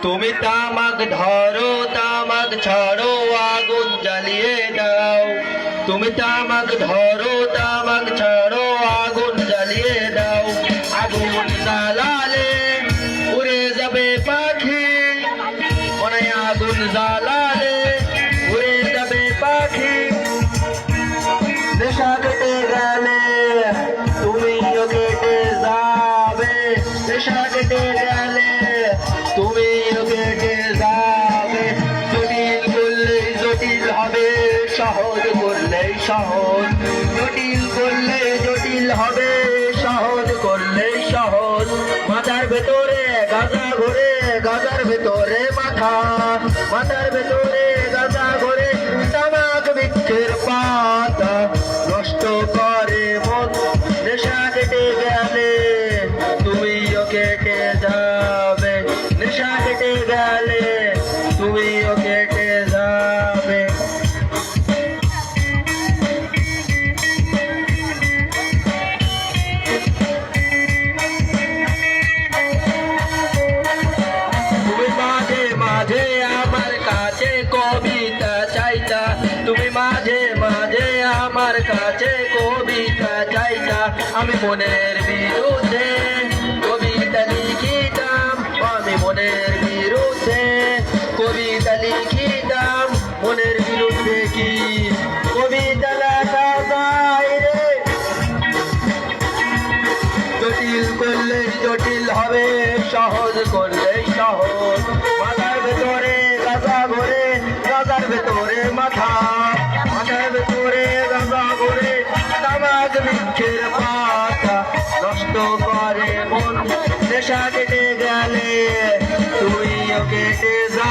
তুমি তামাক ধরো তামাক ছাড়ো আগুন জ্বালিয়ে দাও। তুমি তামাক ধরো তামাক ছাড়ো আগুন জ্বালিয়ে দাও। আগুন জ্বালালে উড়ে যাবে পাখি, মনে আগুন জ্বালালে উড়ে যাবে পাখি। নেশা কেটে গেলে তুমিও কেটে যাবে, নেশা কেটে গেলে তুমিও কেটে যাবে। জটিল করলেই জটিল হবে, সহজ করলেই সহজ। জটিল করলে জটিল হবে, সহজ করলেই সহজ। মাথার ভেতরে গাঁজা ঘোরে, গাঁজার ভেতরে মাথা, মাথার ভেতরে গাঁজা ঘোরে। তামাক বৃক্ষের পাতা নষ্ট করে মন। নেশা কেটে গেলে তুমিও কেটে যাবে, নেশা কেটে গেলে তুমিও কেটে যাবে। তুমি মাঝে মাঝে আমার কাছে কবিতা চাইতা, তুমি মাঝে মাঝে আমার কাছে কবিতা চাইতা। আমি মনের বিরুদ্ধে কবিতা লিখিতাম, আমি মনের বিরুদ্ধে কবিতা লিখিতাম। মনের বিরুদ্ধে কি কবিতা লেখা যায় রে? জটিল করলে জটিল হবে, সহজ করলে সহজ। মাথার ভেতরে গাঁজা ঘোরে, গাঁজার ভেতরে মাথা, মাথার ভেতরে গাঁজা ঘোরে। তামাক বৃক্ষের পাতা নষ্ট করে মন। নেশা কেটে গেলে তুইও কেটে যা।